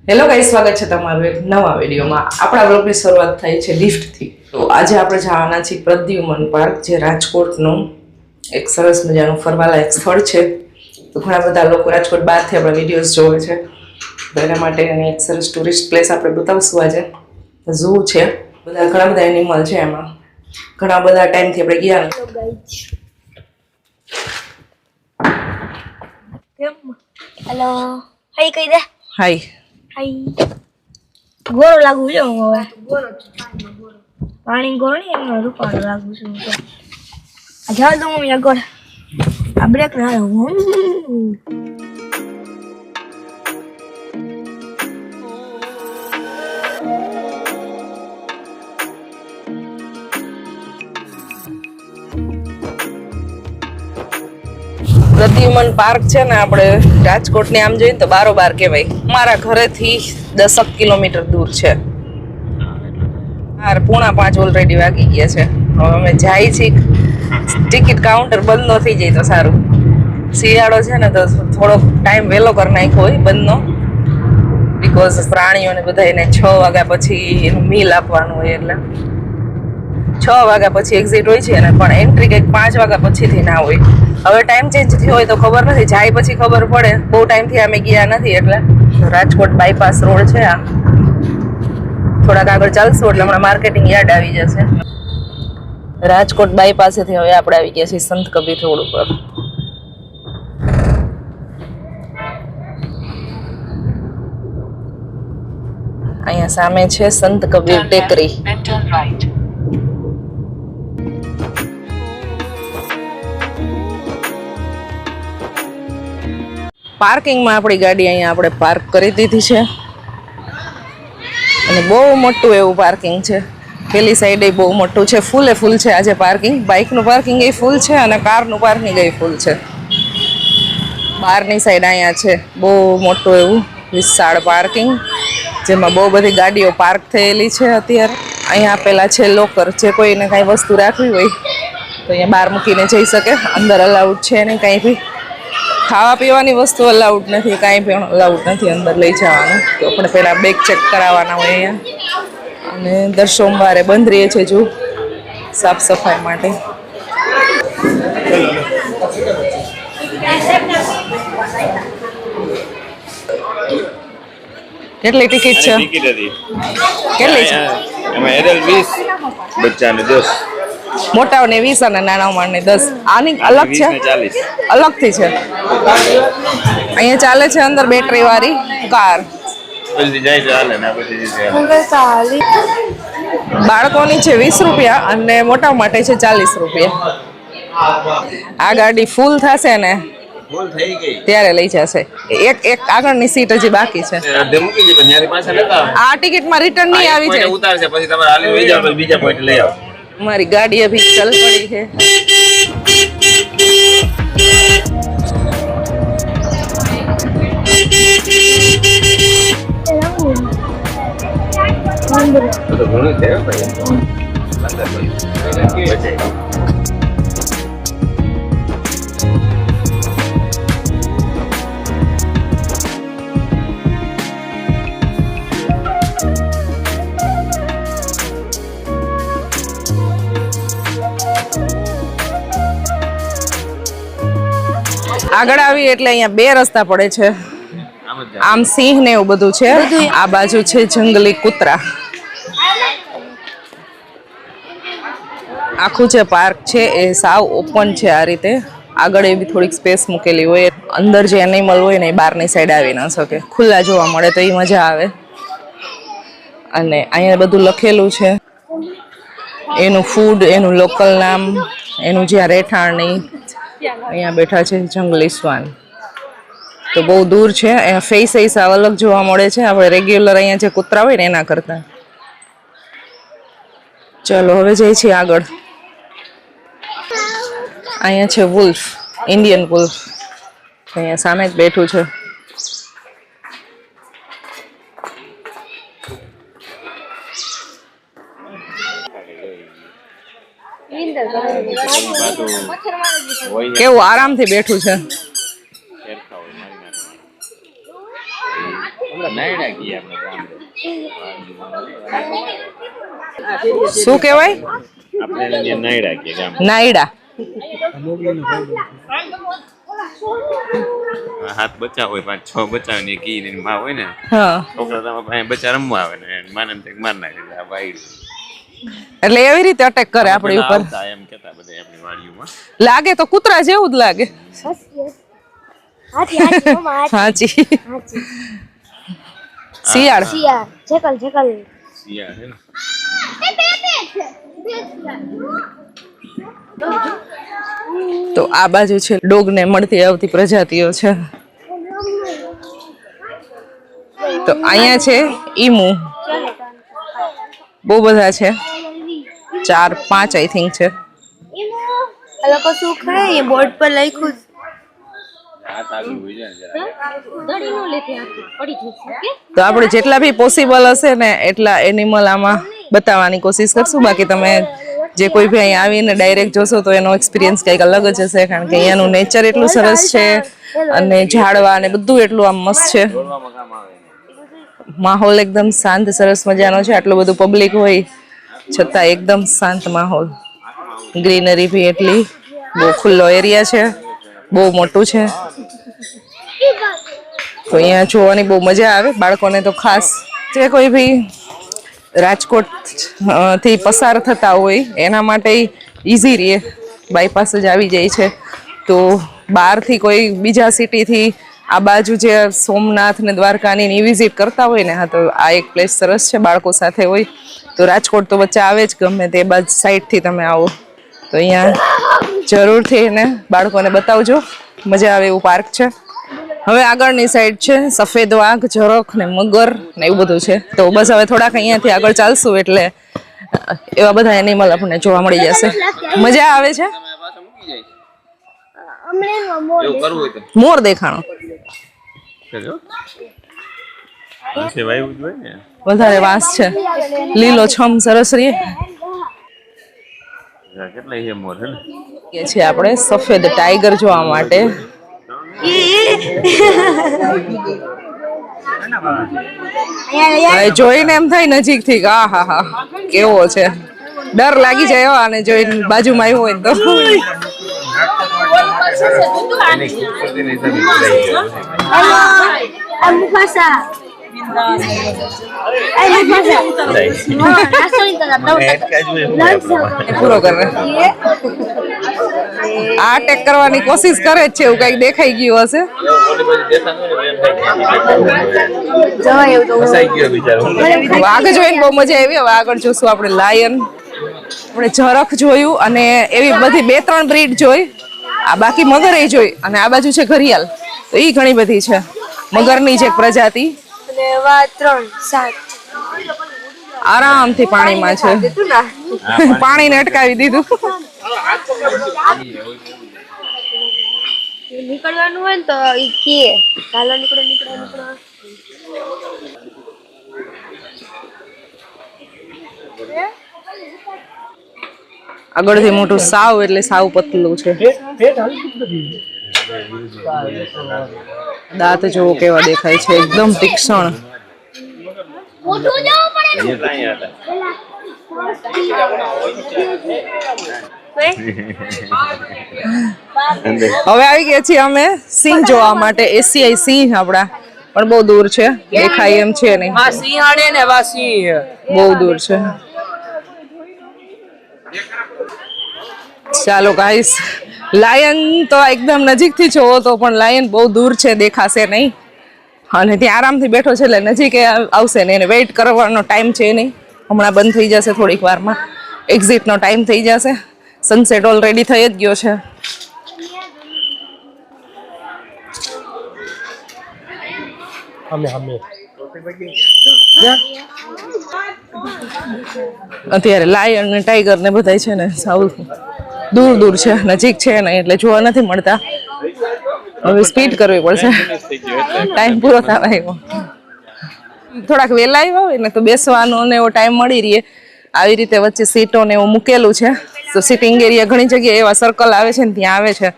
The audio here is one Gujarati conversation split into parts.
હેલો ગાઈસ, સ્વાગત છે તમારું એક નવા વિડીયોમાં। આપણા બ્લોગની શરૂઆત થઈ છે લિફ્ટથી। તો આજે આપણે જવાના છીએ પ્રદ્યુમન પાર્ક, જે રાજકોટનું એક સરસ મજાનું ફરવાલાયક સ્થળ છે। તો ઘણા બધા લોકો રાજકોટ બહારથી આપણા વિડીયોઝ જોવે છે, તો એના માટે એક સરસ ટુરિસ્ટ પ્લેસ આપણે બતાવશું આજે। ઝૂ છે, ઘણા બધા એનિમલ છે, એમાં ઘણા બધા ટાઈમથી આપણે ગયા નથી। હેલો, હાઈ કહી દે। હાય હાઈ, ગોરો લાગુ છે હું હવે। પાણી ગોળી એમ રૂપાળો લાગુ છું તો આ જાવ દઉં મમ્મી આગળ આ બ્રેક ના હું પ્રદ્યુમન પાર્ક છે ને, આપણે રાજકોટની આમ જોઈએ તો બારોબાર કહેવાય। મારા ઘરેથી 10 કિલોમીટર દૂર છે। 4:45 ઓલરેડી વાગી ગયા છે। હવે અમે જાય છીએ, ટિકિટ કાઉન્ટર બંધ ન થઈ જાય તો સારું। શિયાળો છે ને તો થોડોક ટાઈમ વહેલો કરી નાખ્યો હોય બંધનો, બીકોઝ પ્રાણીઓને બધા એને 6 વાગ્યા પછી એનું મીલ આપવાનું હોય, એટલે 6 વાગ્યા પછી એક્ઝિટ હોય છે ને, પણ એન્ટ્રી કંઈક 5 વાગ્યા પછીથી ના હોય। હવે ટાઈમ ચેન્જ થયો હોય તો ખબર નથી, જાય પછી ખબર પડે। બહુ ટાઈમથી અમે ગયા નથી, એટલે રાજકોટ બાયપાસ રોડ છે આ। થોડાક આગળ ચાલશું એટલે હમણાં માર્કેટિંગ યાર્ડ આવી જશે। રાજકોટ બાયપાસેથી હવે આપણે આવી ગયા છીએ સંત કબીર રોડ ઉપર। અહીંયા સામે છે સંત કબીર ટેકરી। પાર્કિંગમાં આપણી ગાડી અહીંયા આપણે પાર્ક કરી દીધી છે, અને બહુ મોટું એવું પાર્કિંગ છે। પેલી સાઈડ બહુ મોટું છે, ફૂલે ફૂલ છે આજે પાર્કિંગ। બાઇકનું પાર્કિંગ એ ફૂલ છે અને કારનું પાર્કિંગ એ ફૂલ છે। બહારની સાઈડ અહીંયા છે બહુ મોટું એવું વિશાળ પાર્કિંગ, જેમાં બહુ બધી ગાડીઓ પાર્ક થયેલી છે। અત્યારે અહીંયા આપેલા છે લોકર, જે કોઈને કાંઈ વસ્તુ રાખવી હોય તો અહીંયા બહાર મૂકીને જઈ શકે। અંદર અલાઉડ છે નહીં, કાંઈ બી ખાવા પીવાની વસ્તુ અલાઉડ નથી, કાંઈ પણ અલાઉડ નથી અંદર લઈ જવાનું। તો આપણે પહેલાં બેગ ચેક કરાવવાના હોય અહીંયા, અને દર સોમવારે બંધ રહે છે જો સાફ સફાઈ માટે। કેટલી ટિકિટ છે? કેટલી છે? એમાં એડલ્ટ 20, બચ્ચાને 10। મોટાઓને 20 અને નાનાઓને 10। આની અલગ છે, 40। અલગથી છે। અહીંયા ચાલે છે અંદર બેટરી વાળી કાર। જલ્દી જાય ચાલે ને પછી બાળકોની છે 20 રૂપિયા અને મોટા માટે છે 40 રૂપિયા। આ ગાડી ફૂલ થશે ને ફૂલ થઈ ગઈ ત્યારે લઈ જશે। એક આગળની સીટ હજી બાકી છે। અડધે મૂકી દી, પણ ત્યાંથી પાછા લેતા આવો। આ ટિકિટમાં રિટર્ન નહીં આવી પોઈન્ટ જાય। ઉતારશે, પછી તમારે હાલી લઈ જાવ, પછી બીજા પોઈન્ટ લઈ આવો। મારી ગાડી અભી ચલ પડી છે। તો ઘણું છે ભાઈ, અંદર ભાઈ આગળ આવી એટલે અહીંયા બે રસ્તા પડે છે। આમ સિંહ ને એવું બધું છે, આ બાજુ છે જંગલી કૂતરા। આખું જે પાર્ક છે એ સાવ ઓપન છે આ રીતે। આગળ એવી થોડીક સ્પેસ મૂકેલી હોય, અંદર જે એનિમલ હોય ને એ બહારની સાઈડ આવી ન શકે, ખુલ્લા જોવા મળે તો એ મજા આવે। અને અહીંયા બધું લખેલું છે, એનું ફૂડ, એનું લોકલ નામ, એનું જ્યાં રહેઠાણ નહીં। અહીંયા બેઠા છે જંગલી શ્વાન, તો બહુ દૂર છે। અહીંયા ફેસ એ સાવ અલગ જોવા મળે છે આપણે રેગ્યુલર અહીંયા જે કૂતરા હોય ને એના કરતા। ચલો હવે જઈએ છીએ આગળ। અહીંયા છે વુલ્ફ, ઇન્ડિયન વુલ્ફ, અહીંયા સામે જ બેઠું છે। કેવું આરામથી બેઠું છે। શું કહેવાય? આપણે નાયડા કે ગામ નાયડા. હાથ બચ્ચા હોય 5-6 બચ્ચા ને કી ને માં હોય ને હા, છોકરા તમારે બચ્ચા રમવા આવે ને માને માર નાખે આ વાઈડ એટલે એવી રીતે અટેક કરે આપણી ઉપર. આવતા એમ કેતા બધા આપણી વાડીઓમાં લાગે તો કૂતરા જેવું જ લાગે. હાથી હાથી મમ્મા હાથી હાજી. હાથી શિયાળ. શિયાળ જેકલ જેકલ શિયાળ છે ને તો આ બાજુ છે ડોગ ને મળતી આવતી પ્રજાતિઓ છે. તો અહીંયા છે ઈમુ. બહુ બધા છે, 4-5 આઈ થિંક છે. આ લોકો શું ખાય એ બોર્ડ પર લખ્યું હાથ આગળ હોય જાય જરા તો આપણે જેટલા બી પોસિબલ હશે ને એટલા એનિમલ આમાં બતાવવાની કોશિશ કરશું. બાકી તમે જે કોઈ બી અહીંયા આવીને ડાયરેક્ટ જોશો તો એનો એક્સપિરિયન્સ કંઈક અલગ જ હશે, કારણ કે અહીંયાનું નેચર એટલું સરસ છે અને ઝાડવા ને બધું એટલું આમ મસ્ત છે. દોડવામાં કામ આવે માહોલ એકદમ શાંત સરસ મજાનો છે. આટલું બધું પબ્લિક હોય છતાં એકદમ શાંત માહોલ. ગ્રીનરી બી એટલી, બહુ ખુલ્લો એરિયા છે, બહુ મોટું છે. તો અહીંયા જોવાની બહુ મજા આવે બાળકોને તો ખાસ. જે કોઈ બી રાજકોટ થી પસાર થતા હોય એના માટે ઈઝી રહે, બાયપાસ જ આવી જાય છે. તો બહારથી કોઈ બીજા સિટીથી આ બાજુ જે સોમનાથ ને દ્વારકાની વિઝિટ કરતા હોય ને, હા તો આ એક પ્લેસ સરસ છે. બાળકો સાથે હોય તો રાજકોટ તો વચ્ચે આવે જ, ગમે તે બાજુ સાઈડથી તમે આવો તો અહીંયા જરૂરથી એને બાળકોને બતાવજો, મજા આવે એવું પાર્ક છે. હવે આગળની સાઈડ છે સફેદ વાઘ, ઝરખ ને મગર ને એવું બધું છે. તો બસ હવે થોડાક અહીંયાથી આગળ ચાલશું એટલે એવા બધા એનિમલ આપણને જોવા મળી જશે. મજા આવે છે. હમણાં મોર એવું કરવું હોય તો મોર દેખાણો, કરજો છે વાયુ જ હોય ને વધારે વાંસ છે, લીલો છમ સરસ રે. કેટલા છે મોર છે ને કે છે આપણે સફેદ ટાઈગર જોવા માટે. હવે જોઈને એમ થાય નજીકથી કે આ હા હા કેવો છે, ડર લાગી જાય હો આને જોઈને બાજુમાં આવ્યો હોય તો. એની ખૂબસૂરતીની હિસાબે બોલાય છે. આ મુફાસા પૂરો કરે આ અટેક કરવાની કોશિશ કરે જ છે, એવું કઈક દેખાઈ ગયું હશે. વાઘ જોઈને બહુ મજા આવી. હવે આગળ જોશું આપણે લાયન, આપણે ઝરખ જોયું અને એવી બધી 2-3 બ્રીડ જોઈ. આ બાકી મગર એ જોઈ અને આ બાજુ છે ઘરિયાલ, તો એ ઘણી બધી છે. મગરની જ એક પ્રજાતિ અને વા 3-7 આરામથી પાણીમાં છે. પાણીને અટકાવી દીધું. નીકળવાનું હોય ને તો ઈ કે ચાલો નીકળો નીકળો નીકળો. આગળથી મોટું સાવ એટલે સાવ પતલું છે. દાંત જોવો કેવા દેખાય છે, એકદમ તીક્ષ્ણ. મોટું જવું પડે ને. અહીંયા ત્યાં હવે આવી ગયા છીએ અમે સિંહ જોવા માટે. એશિયાઈ સિંહ આપડા પણ બહુ દૂર છે, દેખાય એમ છે નહીં. બહુ દૂર છે. ચાલો ગાઈસ, લાયન તો એકદમ નજીકથી જોવો તો પણ લાયન બહુ દૂર છે, દેખાશે નહીં. અને ત્યાં આરામથી બેઠો છે એટલે નજીક આવશે ને. એને વેઇટ કરવાનો ટાઈમ છે નહીં, હમણાં બંધ થઈ જશે થોડીક વારમાં. એક્ઝિટનો ટાઈમ થઈ જશે. સનસેટ ઓલરેડી થઈ જ ગયો છે. અત્યારે લાયન ને ટાઈગર ને બધા છે ને સાઉથ દૂર દૂર છે, નજીક છે ને એટલે જોવા નથી મળતા. હવે સ્પીડ કરવી પડશે, ટાઈમ પૂરો થવા આવ્યો. થોડાક વહેલા આવ્યા હોય ને તો બેસવાનો ને એવો ટાઈમ મળી રહે. આવી રીતે વચ્ચે સીટો ને એવું મૂકેલું છે. તો સિટિંગ એરિયા ઘણી જગ્યાએ એવા સર્કલ આવે છે ને ત્યાં આવે છે,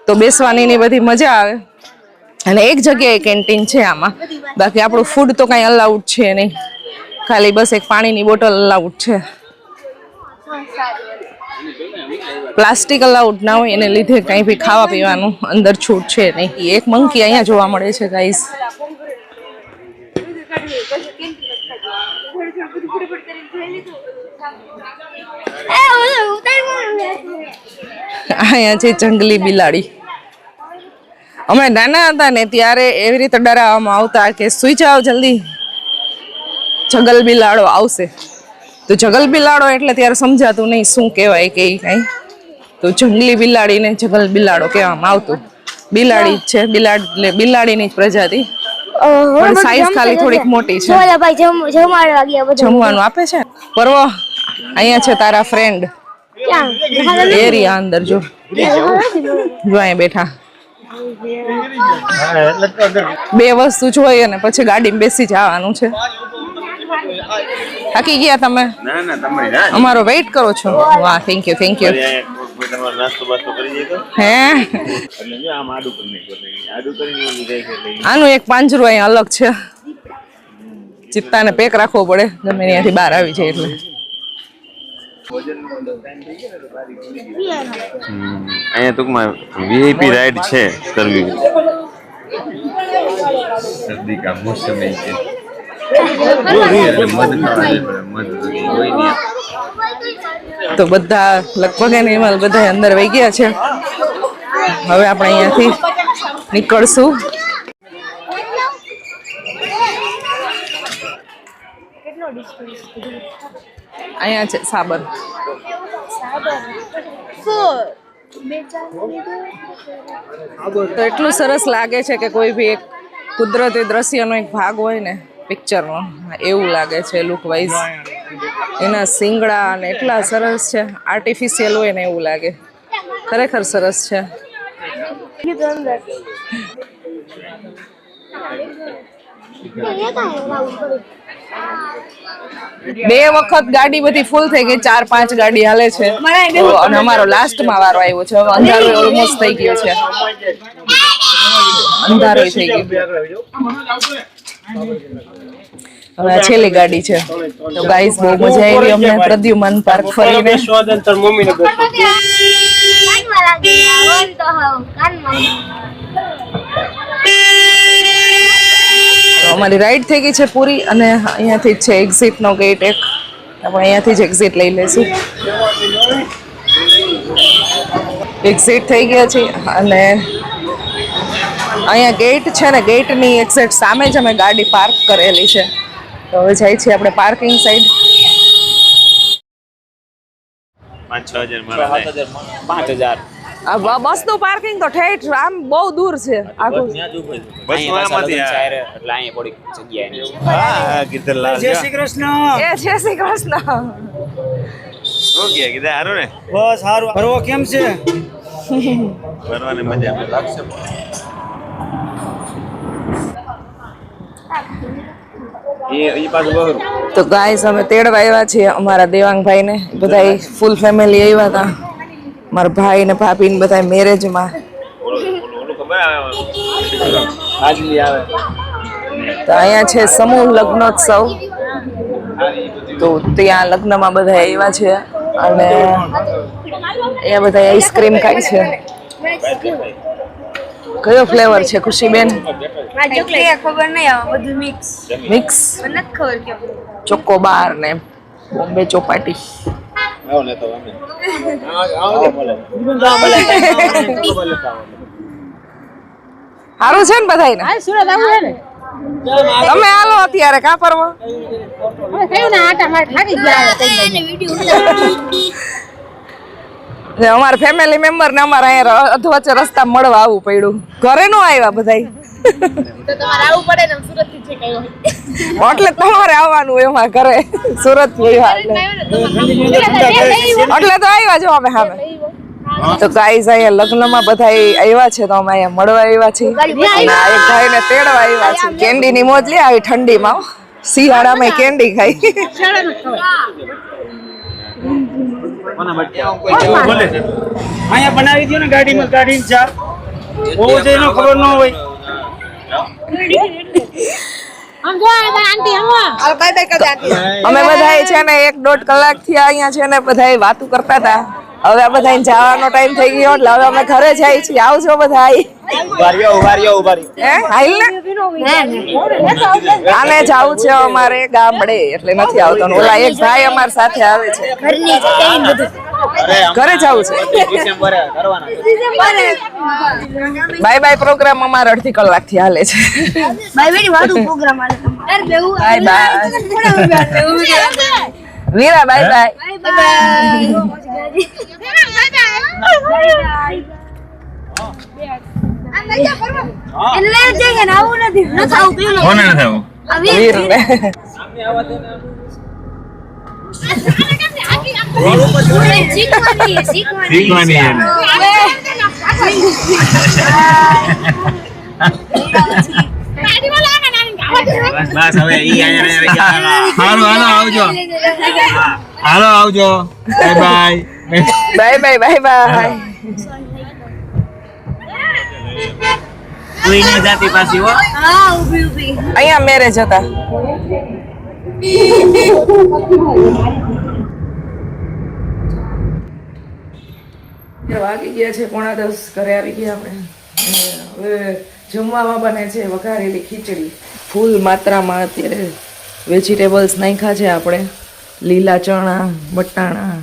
તો બેસવાની ની બધી મજા આવે. અને એક જગ્યાએ કેન્ટીન છે આમાં, બાકી આપણું ફૂડ તો કાંઈ અલાઉડ છે નહીં, ખાલી બસ એક પાણીની બોટલ અલાઉડ છે. પ્લાસ્ટિક અલાઉડ ના હોય એને લીધે કંઈ બી ખાવા પીવાનું અંદર છૂટ છે નહીં. એક મંકી અહીંયા જોવા મળે છે ગાઈસ. અહીંયા છે જંગલી બિલાડી. અમે નાના હતા ને ત્યારે એવી રીતે ડરાવવામાં આવતા કે સુઈ જાઓ જલ્દી, જંગલ બિલાડો આવશે. તો જંગલ બિલાડો એટલે ત્યારે સમજાતું નહીં શું કહેવાય કે કાંઈ, તો જંગલી બિલાડીને જંગલ બિલાડો કહેવામાં આવતું. બિલાડી જ છે, બિલાડીની જ પ્રજાતિ, પણ સાઈઝ ખાલી થોડીક મોટી છે. જમવાનું આપે છે. પર્વ અહીંયા છે તારા ફ્રેન્ડ એરિયા અંદર, જો અહીંયા બેઠા. 2 વસ્તુ જોઈએ ને પછી ગાડીમાં બેસી જવાનું છે. થાકી ગયા તમે? ના તમારી ના અમારો વેઇટ કરો છો? વાહ, થેન્ક યુ થેન્ક યુ. તમારો નાસ્તો બાસ્તો કરી જાય તો હે એટલે જો આમ આડું કરી કરીને ઓલી જાય છે એટલે આનું એક પાંજરું અહીંયા અલગ છે. ચિત્તાને પેક રાખવો પડે ગમે ત્યાંથી બહાર આવી જાય એટલે. અહીંયા ટૂંકમાં વીઆઈપી રાઈડ છે કરવી. શરદી કા મોસમ છે તો બધા લગભગ એનિમલ બધા અંદર વહી ગયા છે. હવે આપણે અહીંયાથી નીકળશું. અહીંયા છે સાબર. તો એટલું સરસ લાગે છે કે કોઈ બી એક કુદરતી દ્રશ્યનો એક ભાગ હોય ને પિક્ચરનો, એવું લાગે છે લુક વાઇઝ. એના શિંગડા અને એટલા સરસ છે, આર્ટિફિશિયલ હોય ને એવું લાગે. ખરેખર સરસ છે. 2 વખત ગાડી બધી ફૂલ થઈ ગઈ, 4-5 ગાડી હાલે છે અને અમારો લાસ્ટમાં વારો આવ્યો છે. હવે અંધારું ઓલમોસ્ટ થઈ ગયો છે, અંધારું થઈ ગયું. હવે છેલ્લી ગાડી છે. તો ગાઈસ બહુ મજા આવી અમને પ્રદ્યુમન પાર્ક ફરીને. અમારી રાઈડ થઈ ગઈ છે પૂરી અને અહીંયાથી છે એક્ઝિટ નો ગેટ એક. આપણે અહીંયાથી જ એક્ઝિટ લઈ લઈશું. એક્ઝિટ થઈ ગયા છે અને અહીંયા ગેટ છે ને, ગેટની એક્ઝેક્ટ સામે જ અમે ગાડી પાર્ક કરેલી છે. તો હવે જાય છે આપણે પાર્કિંગ સાઈડ. 5,000 આ બસનું પાર્કિંગ તો ઠેઠ આમ બહુ દૂર છે. આખું જય શ્રી કૃષ્ણ. એ જય શ્રી કૃષ્ણ. ઓકે કીધા હારું ને? બસ સારું. ફરવો કેમ છે? ફરવાની મજા લાગશે. તો ગાઈસ અમે તેડવા આવ્યા છીએ અમારા દેવાંગભાઈ ને. બધા ફૂલ ફેમિલી આવ્યા હતા. મારા ભાઈ ને ભાભી ને બધા મેરેજમાં. તો અહીંયા છે સમૂહ લગ્નોત્સવ. તો ત્યાં લગ્નમાં બધા આવ્યા છે અને અહીંયા બધા આઈસ્ક્રીમ ખાય છે. કયો ફ્લેવર છે ખુશીબેન? ખબર નહીં, બધું મિક્સ મિક્સ. નથી ખબર કે ચોકોબાર ને બોમ્બે ચોપાટી. સારું છે ને બધાયને? તમે હાલો અત્યારે કા પરવા? અમારા ફેમિલી મેમ્બર ને અમારે અહીંયા અધવચ્ચે રસ્તા મળવા આવવું પડ્યું. ઘરે નો આવ્યા બધાય. એટલે તમારે આવવાનું એમાં ઘરે સુરત એટલે તો આવ્યા જો અમે સામે. તો ગાઈઝ અહીંયા લગ્નમાં બધા આવ્યા છે તો અમે અહીંયા મળવા આવ્યા છીએ અને આ એક ભાઈને તેડવા આવ્યા છે. કેન્ડી ની મોજ લે આવી ઠંડીમાં, શિયાળામાં કેન્ડી ખાઈ. અહીંયા બનાવી દો ને ગાડીમાં, કાઢીને ચા બહુ છે એનો ખબર ન હોય. અમે બધા છે ને 1-1.5 કલાકથી અહીંયા છે ને બધા વાતું કરતા હતા. હવે આ બધા જવાનો ટાઈમ થઈ ગયો એટલે હવે અમે ઘરે જઈએ છીએ. આવજો બધા. હાલ ને આને જાવું છે અમારે ગામડે એટલે નથી આવતો. ઓલા એક ભાઈ અમારી સાથે આવે છે. ઘરે જવું છે. બાય બાય પ્રોગ્રામ અમારે 1.5 કલાકથી હાલે છે. બાય વાળું પ્રોગ્રામ હાલે. બાય બાય વીરા. Bye bye. વીરને બસ હવે ઈ હાલો આવજો. હાલો આવજો. Bye bye. Bye bye. Bye bye. કોઈ ન જાતી પાછી હો. અહીંયા મેરેજ હતા. વાગી ગયા છે 9:45. ઘરે આવી ગયા આપણે. હવે જમવામાં બને છે વઘારેલી ખીચડી. ફૂલ માત્રામાં અત્યારે વેજીટેબલ્સ નાખ્યા છે આપણે. લીલા ચણા, બટાણા,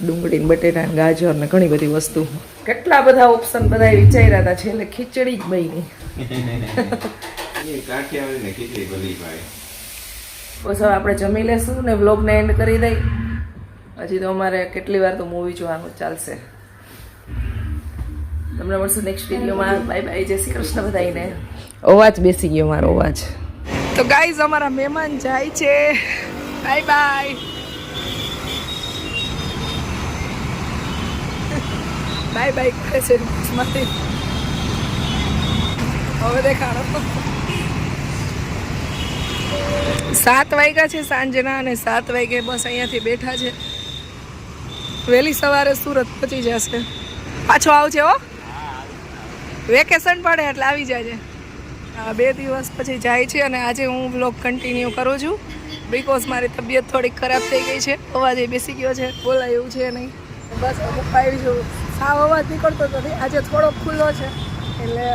ડુંગળી, બટેટા, ગાજર ને ઘણી બધી વસ્તુ. કેટલા બધા ઓપ્શન બધા વિચાર્યા હતા. છેલ્લે ખીચડી જ બની. બસ હવે આપણે જમી લેશું ને વ્લોગને એન્ડ કરી દઈ. હજી તો અમારે કેટલી વાર તો મૂવી જોવાનું ચાલશે. તમને મળશું નેક્સ્ટ વિડીયોમાં. Bye bye. જય શ્રી કૃષ્ણ બધાને. અવાજ બેસી ગયો મારો અવાજ. તો ગાઈઝ અમારા મહેમાન જાય છે. By bye. બાય બાય કરે છે. હવે દેખાડો. 7 વાગ્યા છે સાંજના અને 7 વાગે બસ અહીંયાથી બેઠા છે. વહેલી સવારે સુરત પહોંચી જશે. પાછો આવશે હો. વેકેશન પડે એટલે આવી જાય. 2 દિવસ પછી જાય છે અને આજે હું વ્લોગ કન્ટિન્યુ કરું છું બીકોઝ મારી તબિયત થોડીક ખરાબ થઈ ગઈ છે. અવાજ બેસી ગયો છે. બોલાય એવું છે નહીં. બસ પપ્પા આવી છું. સાવ અવાજ નીકળતો નથી. આજે થોડો ખુલ્લો છે એટલે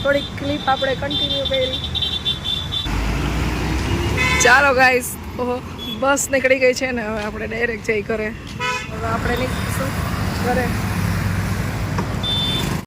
થોડીક ક્લિપ આપણે કન્ટિન્યુ કરી. ચાલો ગાઈસ, બસ નીકળી ગઈ છે ને હવે આપણે ડાયરેક્ટ જઈ ઘરે. હવે આપણે નીકળીશું ઘરે.